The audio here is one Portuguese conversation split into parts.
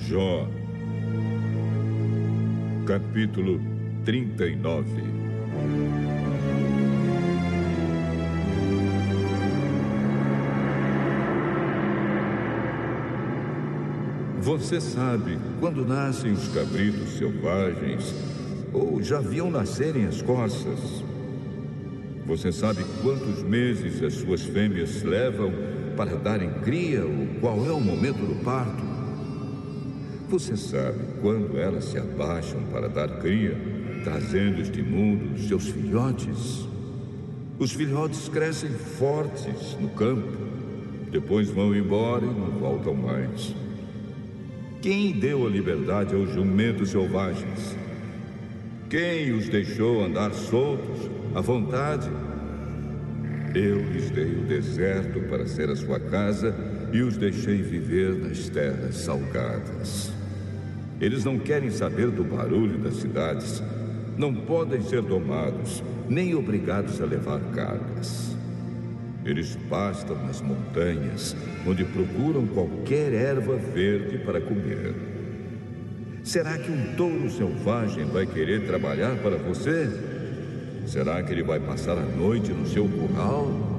Jó, capítulo 39. Você sabe quando nascem os cabritos selvagens ou já viam nascerem as corças? Você sabe quantos meses as suas fêmeas levam para darem cria ou qual é o momento do parto? Você sabe quando elas se abaixam para dar cria, trazendo este mundo os seus filhotes? Os filhotes crescem fortes no campo, depois vão embora e não voltam mais. Quem deu a liberdade aos jumentos selvagens? Quem os deixou andar soltos, à vontade? Eu lhes dei o deserto para ser a sua casa e os deixei viver nas terras salgadas. Eles não querem saber do barulho das cidades, não podem ser domados, nem obrigados a levar cargas. Eles pastam nas montanhas, onde procuram qualquer erva verde para comer. Será que um touro selvagem vai querer trabalhar para você? Será que ele vai passar a noite no seu curral?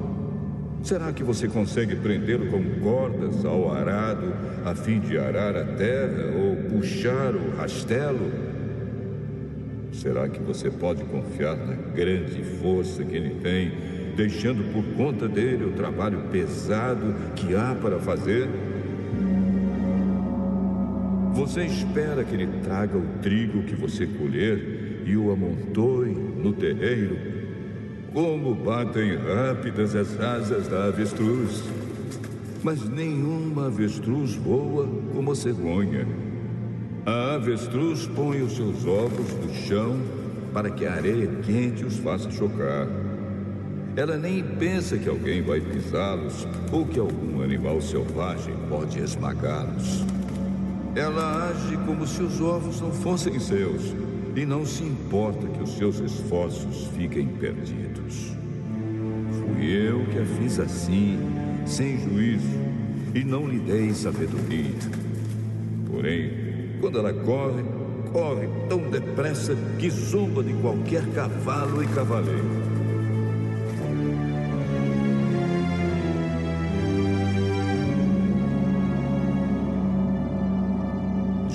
Será que você consegue prendê-lo com cordas ao arado, a fim de arar a terra ou puxar o rastelo? Será que você pode confiar na grande força que ele tem, deixando por conta dele o trabalho pesado que há para fazer? Você espera que ele traga o trigo que você colher e o amontoe no terreiro? Como batem rápidas as asas da avestruz! Mas nenhuma avestruz voa como a cegonha. A avestruz põe os seus ovos no chão para que a areia quente os faça chocar. Ela nem pensa que alguém vai pisá-los ou que algum animal selvagem pode esmagá-los. Ela age como se os ovos não fossem seus e não se importa que os seus esforços fiquem perdidos. Fui eu que a fiz assim, sem juízo, e não lhe dei sabedoria. Porém, quando ela corre, corre tão depressa que zomba de qualquer cavalo e cavaleiro.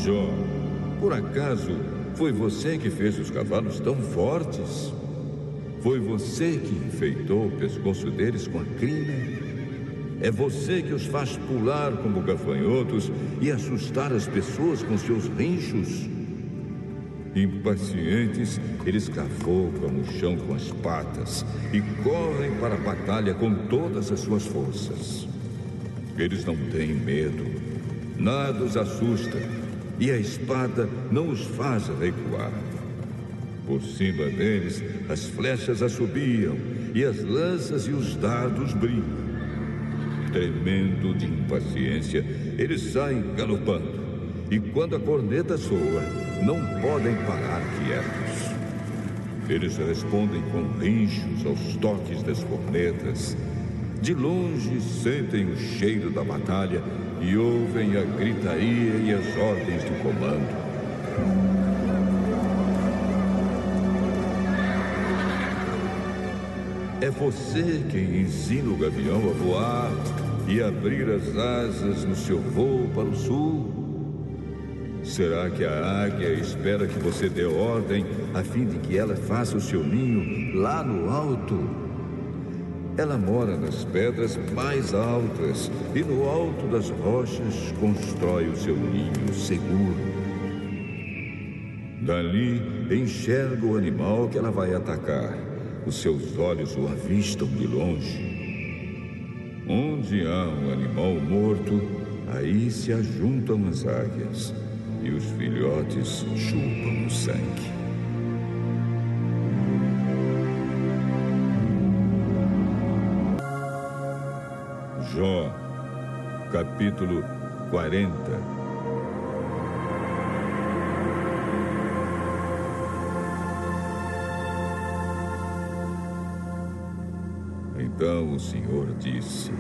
Jó, por acaso foi você que fez os cavalos tão fortes? Foi você que enfeitou o pescoço deles com a crina? É você que os faz pular como gafanhotos e assustar as pessoas com seus rinchos? Impacientes, eles cavocam o chão com as patas e correm para a batalha com todas as suas forças. Eles não têm medo, nada os assusta. E a espada não os faz recuar. Por cima deles, as flechas assobiam, e as lanças e os dardos brilham. Tremendo de impaciência, eles saem galopando, e quando a corneta soa, não podem parar quietos. Eles respondem com rinchos aos toques das cornetas. De longe sentem o cheiro da batalha e ouvem a gritaria e as ordens do comando. É você quem ensina o gavião a voar e abrir as asas no seu voo para o sul? Será que a águia espera que você dê ordem a fim de que ela faça o seu ninho lá no alto? Ela mora nas pedras mais altas e no alto das rochas constrói o seu ninho seguro. Dali enxerga o animal que ela vai atacar. Os seus olhos o avistam de longe. Onde há um animal morto, aí se ajuntam as águias e os filhotes chupam o sangue. Jó, capítulo 40. Então o Senhor disse: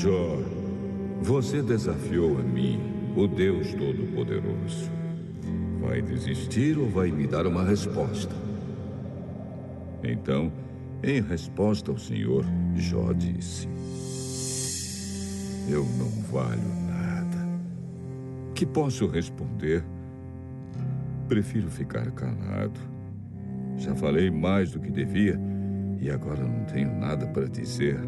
Jó, você desafiou a mim, o Deus Todo-Poderoso. Vai desistir ou vai me dar uma resposta? Então, em resposta ao Senhor, Jó disse: eu não valho nada. Que posso responder? Prefiro ficar calado. Já falei mais do que devia e agora não tenho nada para dizer.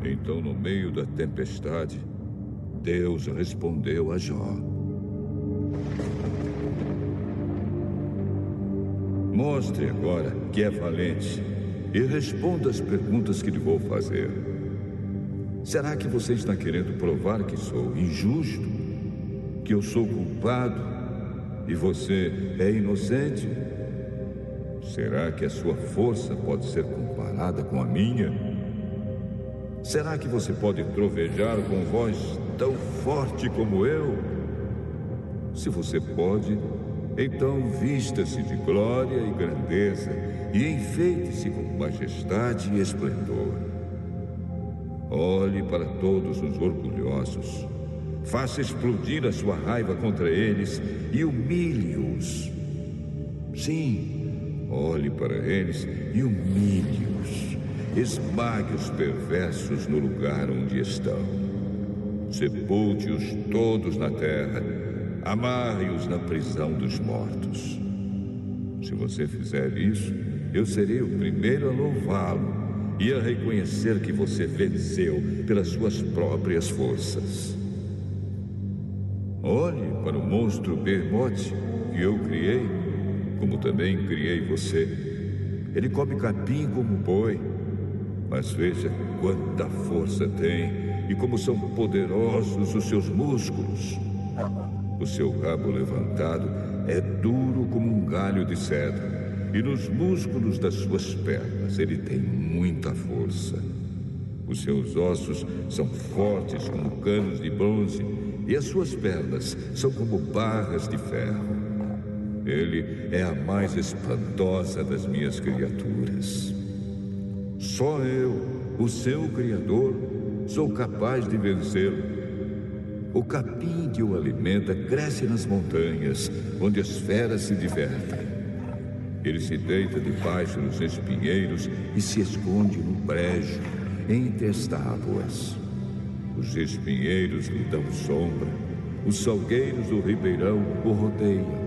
Então, no meio da tempestade, Deus respondeu a Jó: mostre agora que é valente e responda as perguntas que lhe vou fazer. Será que você está querendo provar que sou injusto? Que eu sou culpado e você é inocente? Será que a sua força pode ser comparada com a minha? Será que você pode trovejar com voz tão forte como eu? Se você pode, então vista-se de glória e grandeza e enfeite-se com majestade e esplendor. Olhe para todos os orgulhosos, faça explodir a sua raiva contra eles e humilhe-os. Sim, olhe para eles e humilhe-os. Esmague os perversos no lugar onde estão. Sepulte-os todos na terra. Amarre-os na prisão dos mortos. Se você fizer isso, eu serei o primeiro a louvá-lo e a reconhecer que você venceu pelas suas próprias forças. Olhe para o monstro Behemoth que eu criei, como também criei você. Ele come capim como boi. Mas veja quanta força tem e como são poderosos os seus músculos. O seu rabo levantado é duro como um galho de cedro, e nos músculos das suas pernas ele tem muita força. Os seus ossos são fortes como canos de bronze, e as suas pernas são como barras de ferro. Ele é a mais espantosa das minhas criaturas. Só eu, o seu Criador, sou capaz de vencê-lo. O capim que o alimenta cresce nas montanhas, onde as feras se divertem. Ele se deita debaixo dos espinheiros e se esconde no brejo, entre as tábuas. Os espinheiros lhe dão sombra, os salgueiros do ribeirão o rodeiam.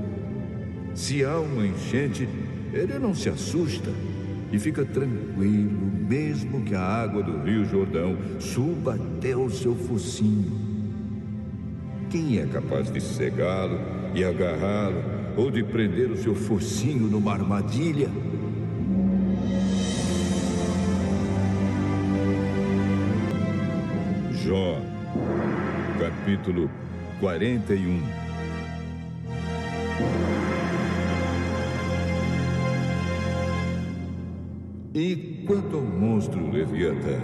Se há uma enchente, ele não se assusta e fica tranquilo, mesmo que a água do Rio Jordão suba até o seu focinho. Quem é capaz de cegá-lo e agarrá-lo, ou de prender o seu focinho numa armadilha? Jó, capítulo 41. E quanto ao monstro Leviatã,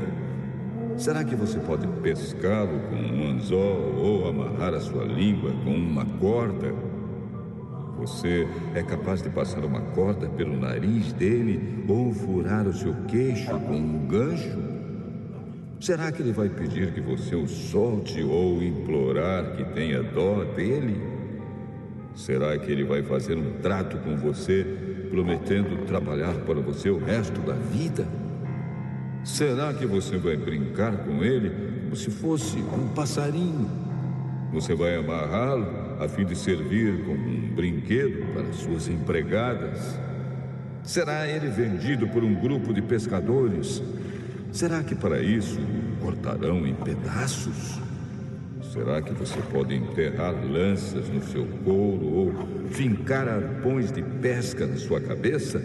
será que você pode pescá-lo com um anzol ou amarrar a sua língua com uma corda? Você é capaz de passar uma corda pelo nariz dele ou furar o seu queixo com um gancho? Será que ele vai pedir que você o solte ou implorar que tenha dó dele? Será que ele vai fazer um trato com você, prometendo trabalhar para você o resto da vida? Será que você vai brincar com ele como se fosse um passarinho? Você vai amarrá-lo a fim de servir como um brinquedo para suas empregadas? Será ele vendido por um grupo de pescadores? Será que para isso o cortarão em pedaços? Será que você pode enterrar lanças no seu couro ou fincar arpões de pesca na sua cabeça?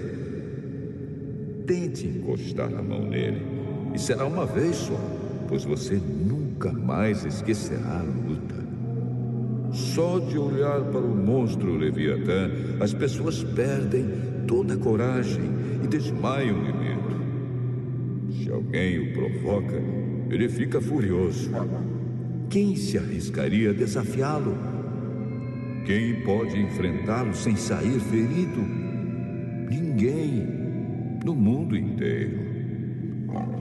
Tente encostar a mão nele, e será uma vez só, pois você nunca mais esquecerá a luta. Só de olhar para o monstro Leviatã, as pessoas perdem toda a coragem e desmaiam de medo. Se alguém o provoca, ele fica furioso. Quem se arriscaria a desafiá-lo? Quem pode enfrentá-lo sem sair ferido? Ninguém no mundo inteiro.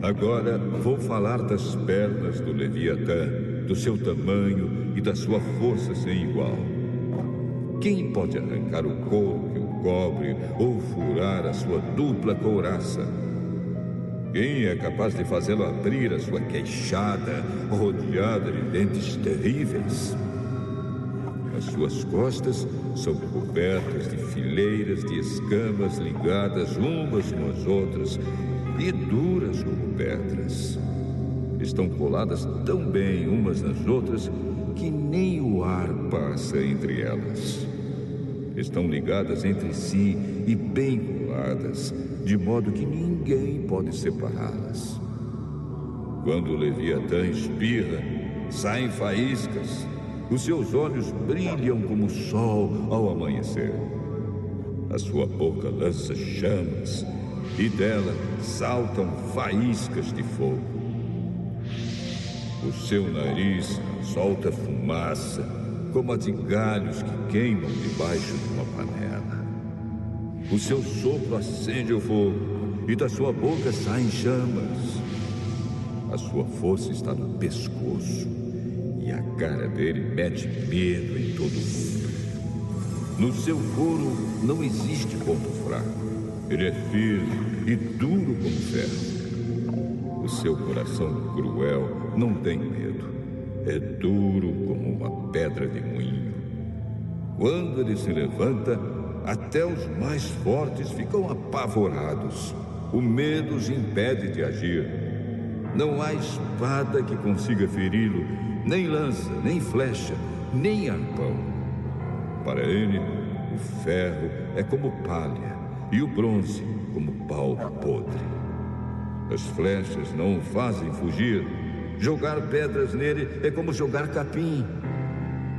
Agora vou falar das pernas do Leviatã, do seu tamanho e da sua força sem igual. Quem pode arrancar o couro que o cobre ou furar a sua dupla couraça? Quem é capaz de fazê-lo abrir a sua queixada, rodeada de dentes terríveis? As suas costas são cobertas de fileiras de escamas ligadas umas com as outras e duras como pedras. Estão coladas tão bem umas nas outras que nem o ar passa entre elas. Estão ligadas entre si e bem coladas, de modo que ninguém pode separá-las. Quando o Leviatã espirra, saem faíscas. Os seus olhos brilham como o sol ao amanhecer. A sua boca lança chamas e dela saltam faíscas de fogo. O seu nariz solta fumaça, como a de galhos que queimam debaixo de uma panela. O seu sopro acende o fogo e da sua boca saem chamas. A sua força está no pescoço e a cara dele mete medo em todo mundo. No seu couro não existe ponto fraco. Ele é firme e duro como ferro. O seu coração cruel não tem medo. É duro como uma pedra de moinho. Quando ele se levanta, até os mais fortes ficam apavorados. O medo os impede de agir. Não há espada que consiga feri-lo, nem lança, nem flecha, nem arpão. Para ele, o ferro é como palha e o bronze como pau podre. As flechas não o fazem fugir. Jogar pedras nele é como jogar capim.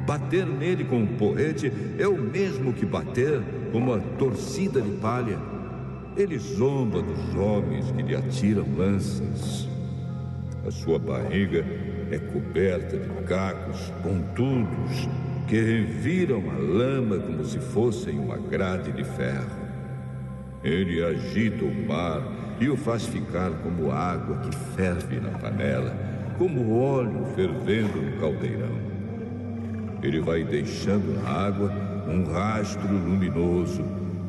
Bater nele com um porrete é o mesmo que bater com uma torcida de palha. Ele zomba dos homens que lhe atiram lanças. A sua barriga é coberta de cacos pontudos que reviram a lama como se fossem uma grade de ferro. Ele agita o mar e o faz ficar como água que ferve na panela, como óleo fervendo no caldeirão. Ele vai deixando na água um rastro luminoso,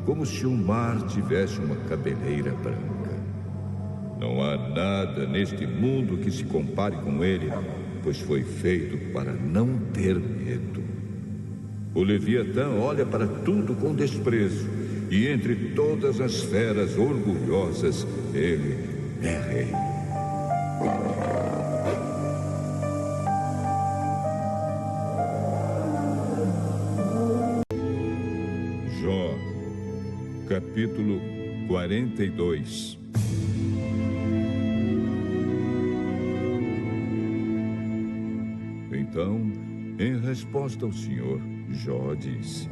como se o mar tivesse uma cabeleira branca. Não há nada neste mundo que se compare com ele, pois foi feito para não ter medo. O Leviatã olha para tudo com desprezo, e entre todas as feras orgulhosas, ele é rei. Jó, capítulo 42. Então, em resposta ao Senhor, Jó disse: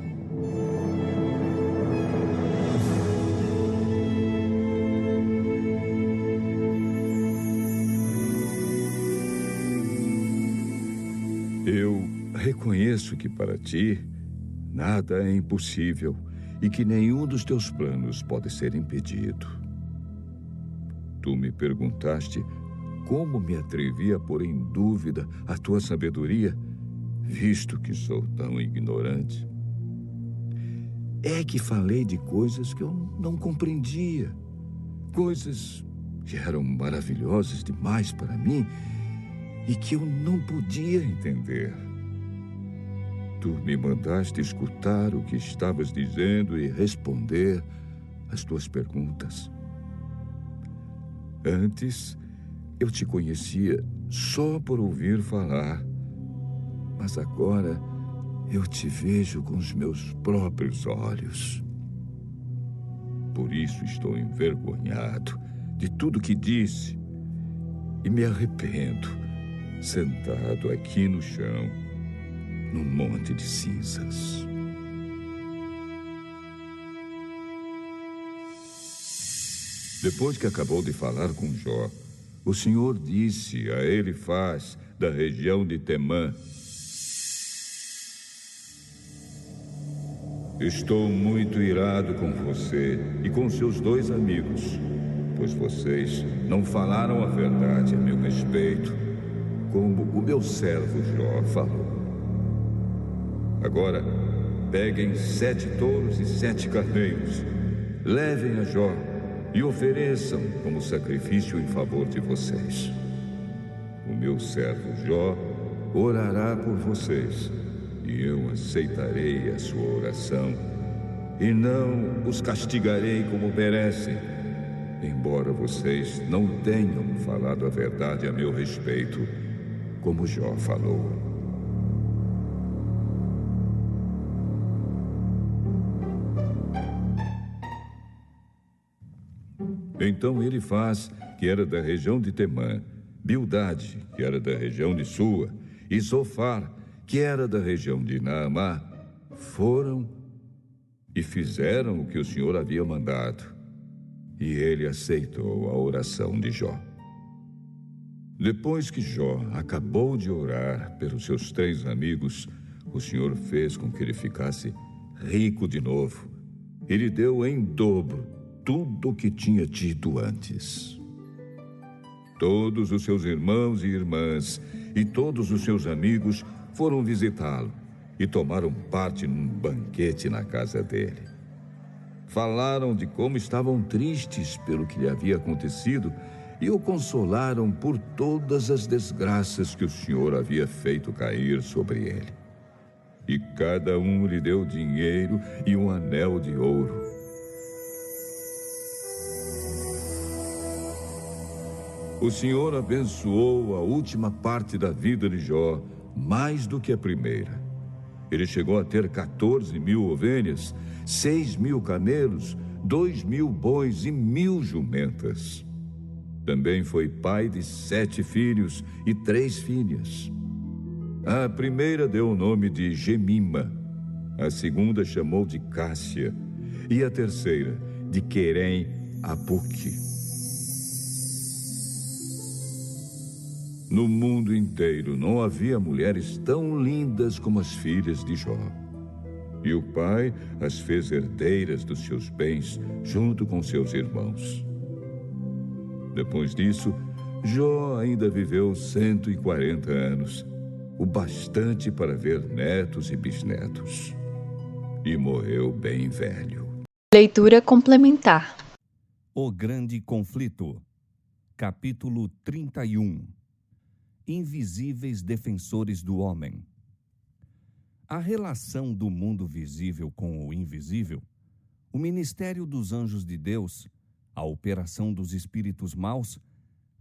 Eu reconheço que para ti nada é impossível e que nenhum dos teus planos pode ser impedido. Tu me perguntaste como me atrevi a pôr em dúvida a tua sabedoria, visto que sou tão ignorante. É que falei de coisas que eu não compreendia, coisas que eram maravilhosas demais para mim e que eu não podia entender. Tu me mandaste escutar o que estavas dizendo e responder às tuas perguntas. Antes, eu te conhecia só por ouvir falar, mas agora eu te vejo com os meus próprios olhos. Por isso estou envergonhado de tudo que disse e me arrependo, sentado aqui no chão, num monte de cinzas. Depois que acabou de falar com Jó, o Senhor disse a Elifaz, da região de Temã: Estou muito irado com você e com seus 2 amigos, pois vocês não falaram a verdade a meu respeito, como o meu servo Jó falou. Agora, peguem 7 touros e 7 carneiros, levem a Jó e ofereçam como sacrifício em favor de vocês. O meu servo Jó orará por vocês, e eu aceitarei a sua oração, e não os castigarei como merecem, embora vocês não tenham falado a verdade a meu respeito, como Jó falou. Então ele faz, que era da região de Temã, Bildade, que era da região de Sua, e Zofar, que era da região de Naamá, foram e fizeram o que o Senhor havia mandado. E ele aceitou a oração de Jó. Depois que Jó acabou de orar pelos seus 3 amigos, o Senhor fez com que ele ficasse rico de novo. Ele deu em dobro tudo o que tinha tido antes. Todos os seus irmãos e irmãs e todos os seus amigos foram visitá-lo e tomaram parte num banquete na casa dele. Falaram de como estavam tristes pelo que lhe havia acontecido e o consolaram por todas as desgraças que o Senhor havia feito cair sobre ele. E cada um lhe deu dinheiro e um anel de ouro. O Senhor abençoou a última parte da vida de Jó mais do que a primeira. Ele chegou a ter 14.000 ovelhas, 6.000 camelos, 2.000 bois e 1.000 jumentas. Também foi pai de 7 filhos e 3 filhas. A primeira deu o nome de Gemima, a segunda chamou de Cássia e a terceira de Querem-Apuque. No mundo inteiro não havia mulheres tão lindas como as filhas de Jó. E o pai as fez herdeiras dos seus bens junto com seus irmãos. Depois disso, Jó ainda viveu 140 anos, o bastante para ver netos e bisnetos. E morreu bem velho. Leitura complementar. O Grande Conflito. Capítulo 31. Invisíveis defensores do homem. A relação do mundo visível com o invisível, o ministério dos anjos de Deus, a operação dos espíritos maus,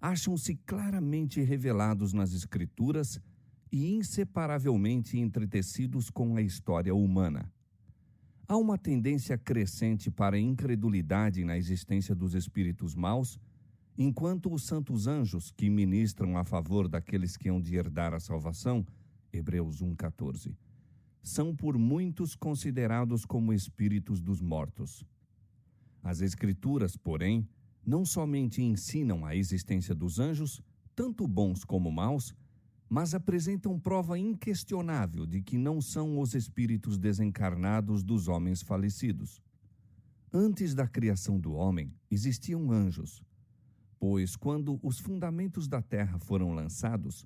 acham-se claramente revelados nas Escrituras e inseparavelmente entretecidos com a história humana. Há uma tendência crescente para a incredulidade na existência dos espíritos maus, enquanto os santos anjos que ministram a favor daqueles que hão de herdar a salvação, Hebreus 1,14, são por muitos considerados como espíritos dos mortos. As Escrituras, porém, não somente ensinam a existência dos anjos, tanto bons como maus, mas apresentam prova inquestionável de que não são os espíritos desencarnados dos homens falecidos. Antes da criação do homem, existiam anjos, pois quando os fundamentos da terra foram lançados,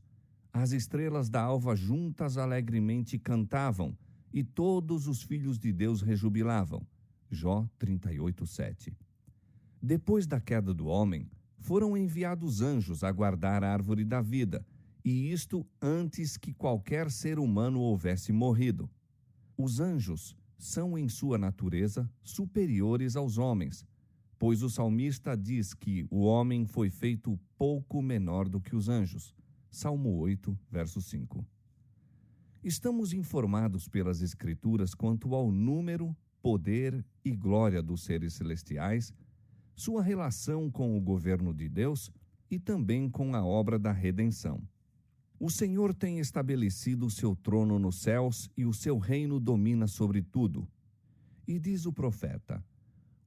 as estrelas da alva juntas alegremente cantavam e todos os filhos de Deus rejubilavam. Jó 38:7. Depois da queda do homem, foram enviados anjos a guardar a árvore da vida, e isto antes que qualquer ser humano houvesse morrido. Os anjos são, em sua natureza, superiores aos homens, pois o salmista diz que o homem foi feito pouco menor do que os anjos. Salmo 8, verso 5. Estamos informados pelas Escrituras quanto ao número, poder e glória dos seres celestiais, sua relação com o governo de Deus e também com a obra da redenção. O Senhor tem estabelecido o seu trono nos céus e o seu reino domina sobre tudo. E diz o profeta: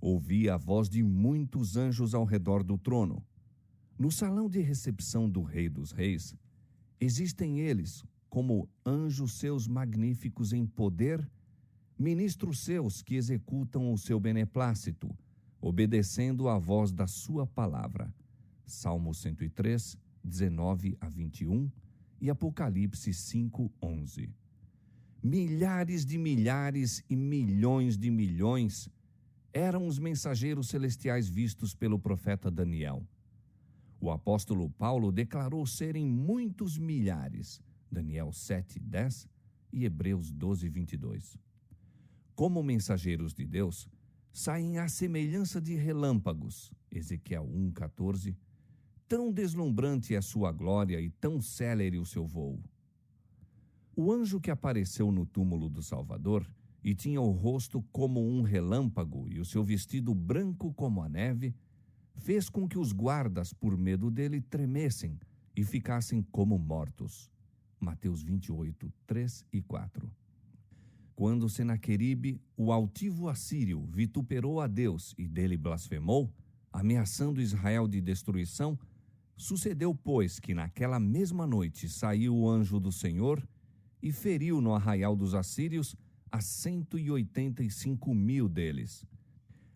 ouvi a voz de muitos anjos ao redor do trono. No salão de recepção do Rei dos Reis, existem eles como anjos seus magníficos em poder, ministros seus que executam o seu beneplácito, obedecendo à voz da sua palavra. Salmo 103, 19 a 21 e Apocalipse 5, 11. Milhares de milhares e milhões de milhões eram os mensageiros celestiais vistos pelo profeta Daniel. O apóstolo Paulo declarou serem muitos milhares, Daniel 7, 10 e Hebreus 12, 22. Como mensageiros de Deus, saem à semelhança de relâmpagos, Ezequiel 1, 14. Tão deslumbrante é sua glória e tão célere o seu voo. O anjo que apareceu no túmulo do Salvador e tinha o rosto como um relâmpago e o seu vestido branco como a neve, fez com que os guardas, por medo dele, tremessem e ficassem como mortos. Mateus 28, 3 e 4. Quando Senaqueribe, o altivo assírio, vituperou a Deus e dele blasfemou, ameaçando Israel de destruição, sucedeu, pois, que naquela mesma noite saiu o anjo do Senhor e feriu no arraial dos assírios a 185.000 deles.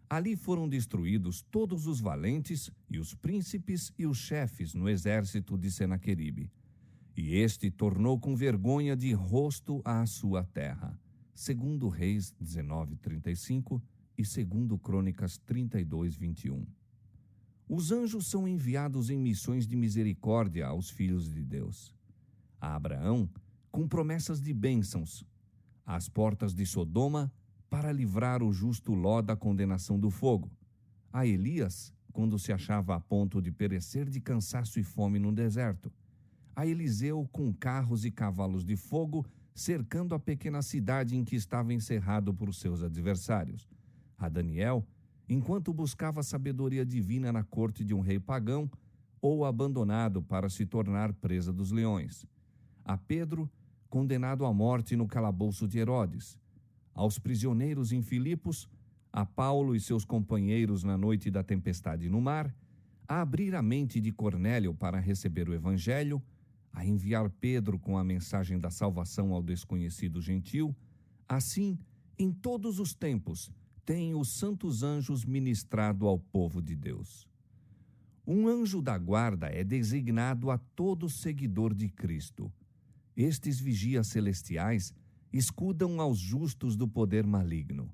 Ali foram destruídos todos os valentes e os príncipes e os chefes no exército de Senaqueribe. E este tornou com vergonha de rosto à sua terra. Segundo Reis 19:35 e segundo Crônicas 32:21. Os anjos são enviados em missões de misericórdia aos filhos de Deus. A Abraão, com promessas de bênçãos, às portas de Sodoma, para livrar o justo Ló da condenação do fogo. A Elias, quando se achava a ponto de perecer de cansaço e fome no deserto. A Eliseu, com carros e cavalos de fogo, cercando a pequena cidade em que estava encerrado por seus adversários. A Daniel, enquanto buscava sabedoria divina na corte de um rei pagão, ou abandonado para se tornar presa dos leões. A Pedro, condenado à morte no calabouço de Herodes. Aos prisioneiros em Filipos, a Paulo e seus companheiros na noite da tempestade no mar, a abrir a mente de Cornélio para receber o evangelho, a enviar Pedro com a mensagem da salvação ao desconhecido gentil, assim, em todos os tempos, têm os santos anjos ministrado ao povo de Deus. Um anjo da guarda é designado a todo seguidor de Cristo. Estes vigias celestiais escudam aos justos do poder maligno.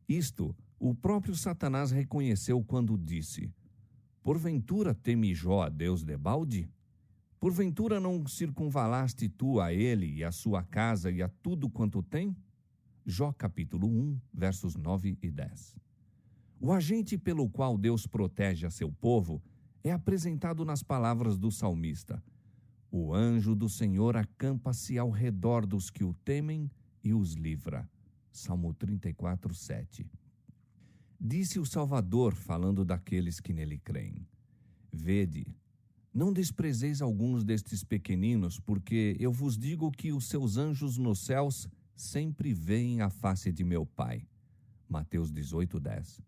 Isto o próprio Satanás reconheceu quando disse: Porventura teme Jó a Deus debalde? Porventura não circunvalaste tu a ele e a sua casa e a tudo quanto tem? Jó capítulo 1, versos 9 e 10. O agente pelo qual Deus protege a seu povo é apresentado nas palavras do salmista: O anjo do Senhor acampa-se ao redor dos que o temem e os livra. Salmo 34, 7. Disse o Salvador, falando daqueles que nele creem: Vede, não desprezeis alguns destes pequeninos, porque eu vos digo que os seus anjos nos céus sempre veem a face de meu Pai. Mateus 18, 10.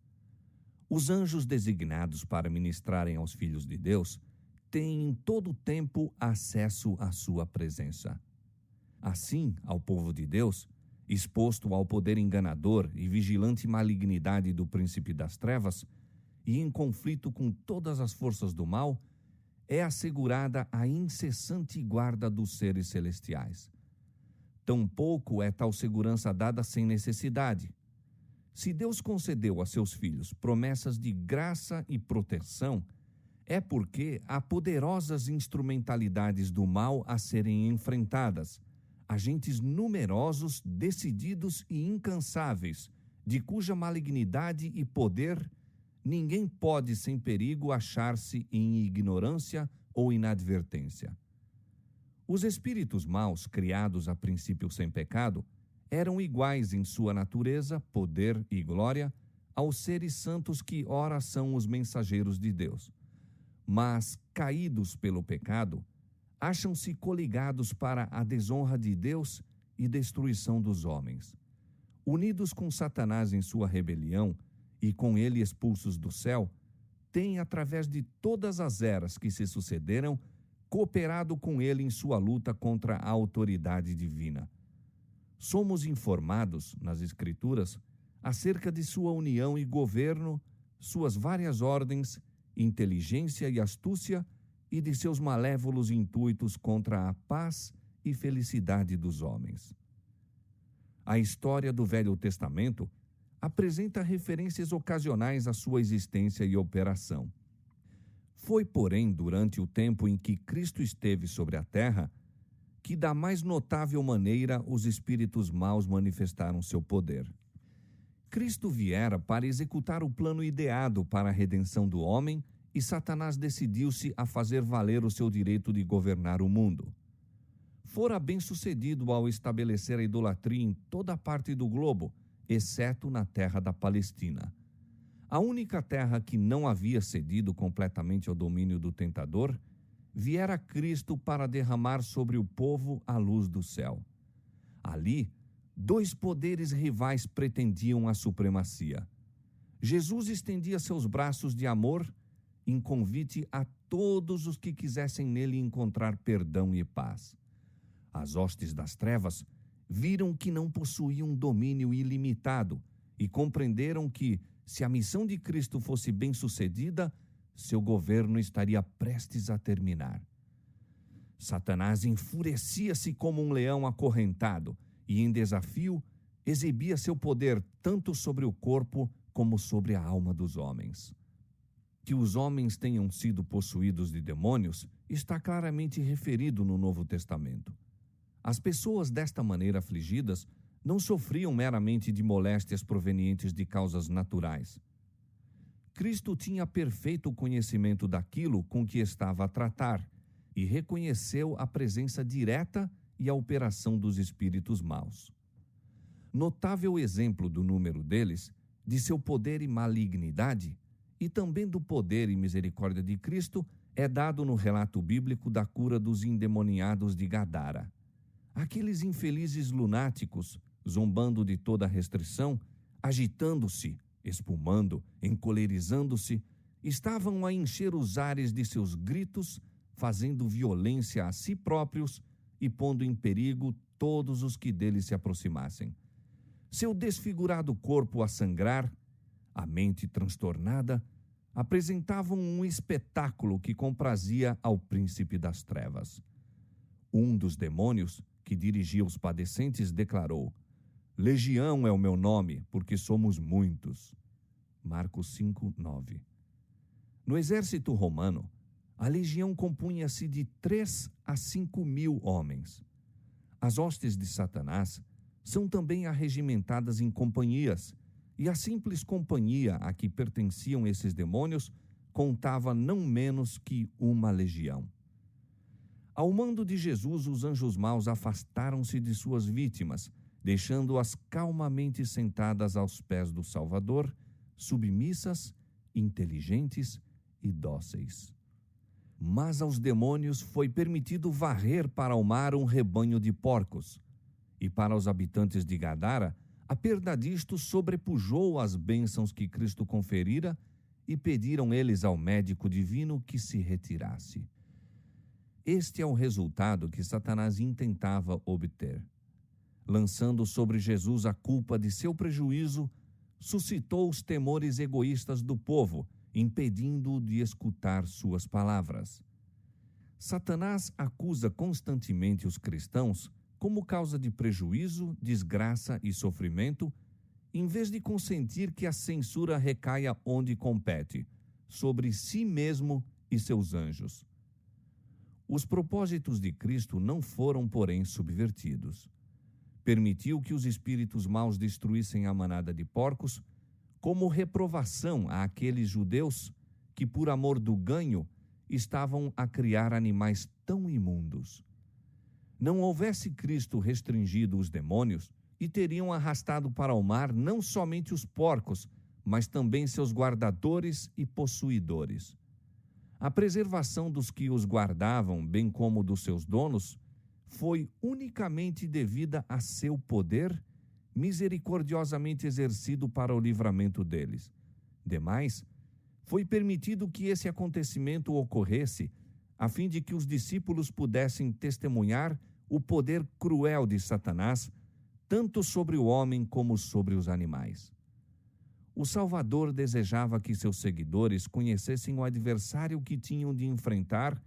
Os anjos designados para ministrarem aos filhos de Deus têm em todo o tempo acesso à sua presença. Assim, ao povo de Deus, exposto ao poder enganador e vigilante malignidade do príncipe das trevas, e em conflito com todas as forças do mal, é assegurada a incessante guarda dos seres celestiais. Tampouco é tal segurança dada sem necessidade. Se Deus concedeu a seus filhos promessas de graça e proteção, é porque há poderosas instrumentalidades do mal a serem enfrentadas, agentes numerosos, decididos e incansáveis, de cuja malignidade e poder ninguém pode sem perigo achar-se em ignorância ou inadvertência. Os espíritos maus, criados a princípio sem pecado, eram iguais em sua natureza, poder e glória aos seres santos que ora são os mensageiros de Deus. Mas, caídos pelo pecado, acham-se coligados para a desonra de Deus e destruição dos homens. Unidos com Satanás em sua rebelião e com ele expulsos do céu, têm, através de todas as eras que se sucederam, cooperado com ele em sua luta contra a autoridade divina. somos informados, nas Escrituras, acerca de sua união e governo, suas várias ordens, inteligência e astúcia, e de seus malévolos intuitos contra a paz e felicidade dos homens. A história do Velho Testamento apresenta referências ocasionais à sua existência e operação. Foi, porém, durante o tempo em que Cristo esteve sobre a terra, que da mais notável maneira os espíritos maus manifestaram seu poder. Cristo viera para executar o plano ideado para a redenção do homem e Satanás decidiu-se a fazer valer o seu direito de governar o mundo. Fora bem-sucedido ao estabelecer a idolatria em toda a parte do globo, exceto na terra da Palestina. A única terra que não havia cedido completamente ao domínio do tentador, viera Cristo para derramar sobre o povo a luz do céu. Ali, dois poderes rivais pretendiam a supremacia. Jesus estendia seus braços de amor em convite a todos os que quisessem nele encontrar perdão e paz. As hostes das trevas viram que não possuíam domínio ilimitado e compreenderam que, se a missão de Cristo fosse bem-sucedida, seu governo estaria prestes a terminar. Satanás enfurecia-se como um leão acorrentado e, em desafio, exibia seu poder tanto sobre o corpo como sobre a alma dos homens. Que os homens tenham sido possuídos de demônios está claramente referido no Novo Testamento. As pessoas desta maneira afligidas não sofriam meramente de moléstias provenientes de causas naturais. Cristo tinha perfeito conhecimento daquilo com que estava a tratar e reconheceu a presença direta e a operação dos espíritos maus. Notável exemplo do número deles, de seu poder e malignidade, e também do poder e misericórdia de Cristo, é dado no relato bíblico da cura dos endemoniados de Gadara. Aqueles infelizes lunáticos, zombando de toda restrição, agitando-se, espumando, encolerizando-se, estavam a encher os ares de seus gritos, fazendo violência a si próprios e pondo em perigo todos os que deles se aproximassem. Seu desfigurado corpo a sangrar, a mente transtornada, apresentavam um espetáculo que comprazia ao príncipe das trevas. Um dos demônios, que dirigia os padecentes, declarou: Legião é o meu nome, porque somos muitos. Marcos 5, 9. No exército romano, a legião compunha-se de 3 a 5 mil homens. As hostes de Satanás são também arregimentadas em companhias, e a simples companhia a que pertenciam esses demônios contava não menos que uma legião. Ao mando de Jesus, os anjos maus afastaram-se de suas vítimas, deixando-as calmamente sentadas aos pés do Salvador, submissas, inteligentes e dóceis. Mas aos demônios foi permitido varrer para o mar um rebanho de porcos, e para os habitantes de Gadara, a perda disto sobrepujou as bênçãos que Cristo conferira, e pediram eles ao médico divino que se retirasse. Este é o resultado que Satanás intentava obter. Lançando sobre Jesus a culpa de seu prejuízo, suscitou os temores egoístas do povo, impedindo-o de escutar suas palavras. Satanás acusa constantemente os cristãos como causa de prejuízo, desgraça e sofrimento, em vez de consentir que a censura recaia onde compete, sobre si mesmo e seus anjos. Os propósitos de Cristo não foram, porém, subvertidos. Permitiu que os espíritos maus destruíssem a manada de porcos, como reprovação àqueles judeus que, por amor do ganho, estavam a criar animais tão imundos. Não houvesse Cristo restringido os demônios, e teriam arrastado para o mar não somente os porcos, mas também seus guardadores e possuidores. A preservação dos que os guardavam, bem como dos seus donos, foi unicamente devida a seu poder, misericordiosamente exercido para o livramento deles. Demais, foi permitido que esse acontecimento ocorresse, a fim de que os discípulos pudessem testemunhar o poder cruel de Satanás, tanto sobre o homem como sobre os animais. O Salvador desejava que seus seguidores conhecessem o adversário que tinham de enfrentar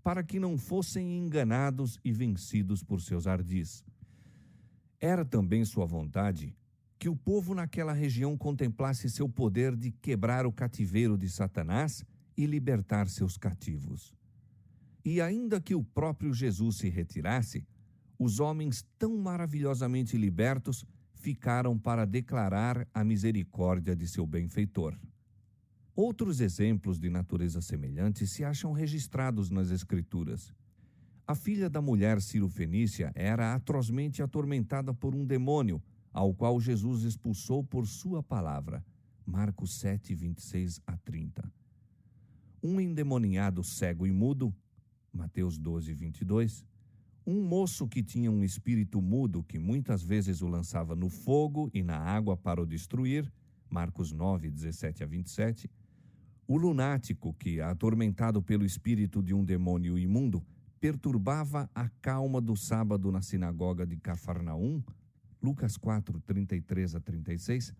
para que não fossem enganados e vencidos por seus ardis. Era também sua vontade que o povo naquela região contemplasse seu poder de quebrar o cativeiro de Satanás e libertar seus cativos. E ainda que o próprio Jesus se retirasse, os homens tão maravilhosamente libertos ficaram para declarar a misericórdia de seu benfeitor. Outros exemplos de natureza semelhante se acham registrados nas Escrituras. A filha da mulher Cirofenícia era atrozmente atormentada por um demônio, ao qual Jesus expulsou por sua palavra. Marcos 7, 26 a 30. Um endemoniado cego e mudo, Mateus 12, 22. Um moço que tinha um espírito mudo que muitas vezes o lançava no fogo e na água para o destruir, Marcos 9, 17 a 27. O lunático que, atormentado pelo espírito de um demônio imundo, perturbava a calma do sábado na sinagoga de Cafarnaum, Lucas 4, 33 a 36,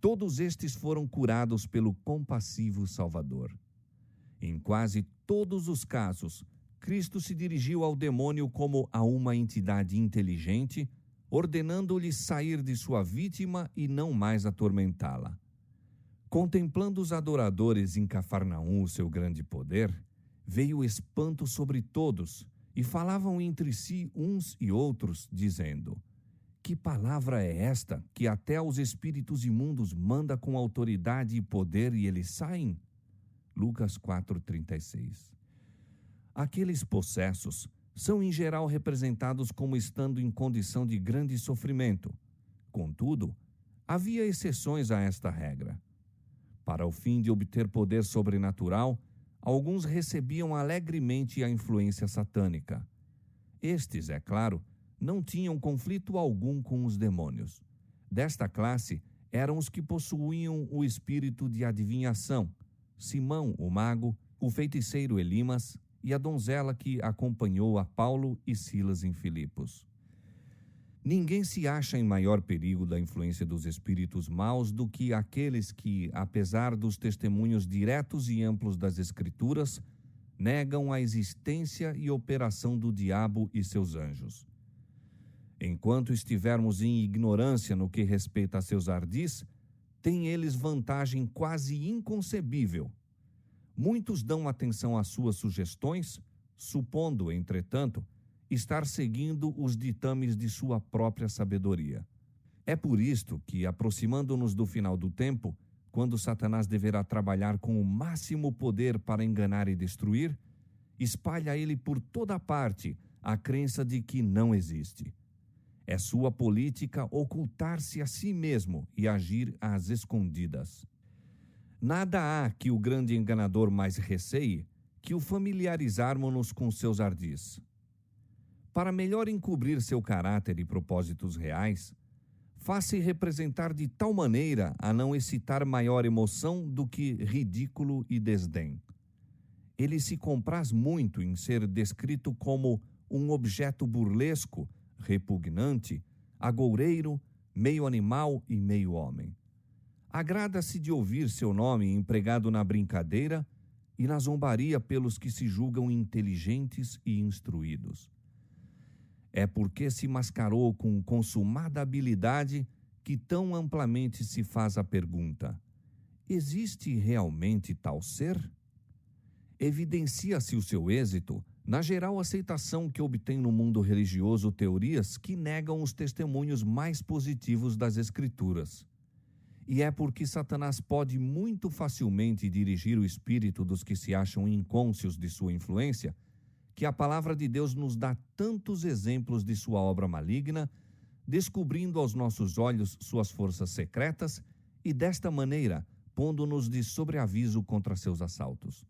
todos estes foram curados pelo compassivo Salvador. Em quase todos os casos, Cristo se dirigiu ao demônio como a uma entidade inteligente, ordenando-lhe sair de sua vítima e não mais atormentá-la. Contemplando os adoradores em Cafarnaum o seu grande poder, veio espanto sobre todos, e falavam entre si uns e outros, dizendo: Que palavra é esta, que até aos espíritos imundos manda com autoridade e poder e eles saem? Lucas 4:36. Aqueles possessos são em geral representados como estando em condição de grande sofrimento. Contudo, havia exceções a esta regra. Para o fim de obter poder sobrenatural, alguns recebiam alegremente a influência satânica. Estes, é claro, não tinham conflito algum com os demônios. Desta classe eram os que possuíam o espírito de adivinhação, Simão, o mago, o feiticeiro Elimas e a donzela que acompanhou a Paulo e Silas em Filipos. Ninguém se acha em maior perigo da influência dos espíritos maus do que aqueles que, apesar dos testemunhos diretos e amplos das Escrituras, negam a existência e operação do diabo e seus anjos. Enquanto estivermos em ignorância no que respeita a seus ardis, têm eles vantagem quase inconcebível. Muitos dão atenção às suas sugestões, supondo, entretanto, estar seguindo os ditames de sua própria sabedoria. É por isto que, aproximando-nos do final do tempo, quando Satanás deverá trabalhar com o máximo poder para enganar e destruir, espalha ele por toda parte a crença de que não existe. É sua política ocultar-se a si mesmo e agir às escondidas. Nada há que o grande enganador mais receie que o familiarizarmos-nos com seus ardis. Para melhor encobrir seu caráter e propósitos reais, faz-se representar de tal maneira a não excitar maior emoção do que ridículo e desdém. Ele se compraz muito em ser descrito como um objeto burlesco, repugnante, agoureiro, meio animal e meio homem. Agrada-se de ouvir seu nome empregado na brincadeira e na zombaria pelos que se julgam inteligentes e instruídos. É porque se mascarou com consumada habilidade que tão amplamente se faz a pergunta: existe realmente tal ser? Evidencia-se o seu êxito na geral aceitação que obtém no mundo religioso teorias que negam os testemunhos mais positivos das Escrituras. E é porque Satanás pode muito facilmente dirigir o espírito dos que se acham incônscios de sua influência, que a palavra de Deus nos dá tantos exemplos de sua obra maligna, descobrindo aos nossos olhos suas forças secretas e, desta maneira, pondo-nos de sobreaviso contra seus assaltos.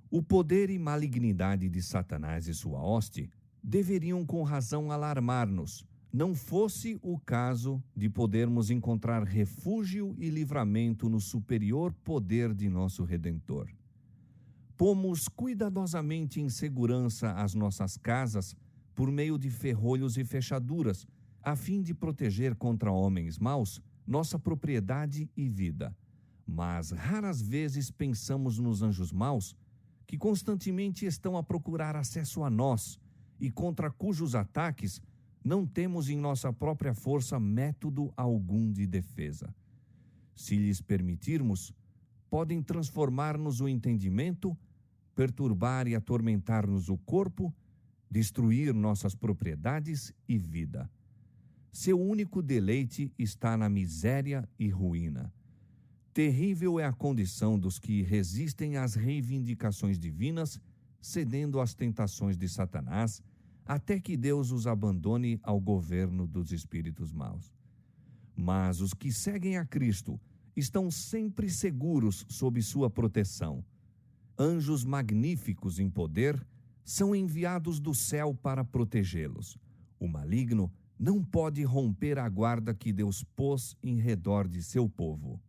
O poder e malignidade de Satanás e sua hoste deveriam com razão alarmar-nos, não fosse o caso de podermos encontrar refúgio e livramento no superior poder de nosso Redentor. Pomos cuidadosamente em segurança as nossas casas por meio de ferrolhos e fechaduras, a fim de proteger contra homens maus nossa propriedade e vida. Mas raras vezes pensamos nos anjos maus, que constantemente estão a procurar acesso a nós e contra cujos ataques não temos em nossa própria força método algum de defesa. Se lhes permitirmos, podem transformar-nos o entendimento, perturbar e atormentar-nos o corpo, destruir nossas propriedades e vida. Seu único deleite está na miséria e ruína. Terrível é a condição dos que resistem às reivindicações divinas, cedendo às tentações de Satanás, até que Deus os abandone ao governo dos espíritos maus. Mas os que seguem a Cristo estão sempre seguros sob sua proteção. Anjos magníficos em poder são enviados do céu para protegê-los. O maligno não pode romper a guarda que Deus pôs em redor de seu povo.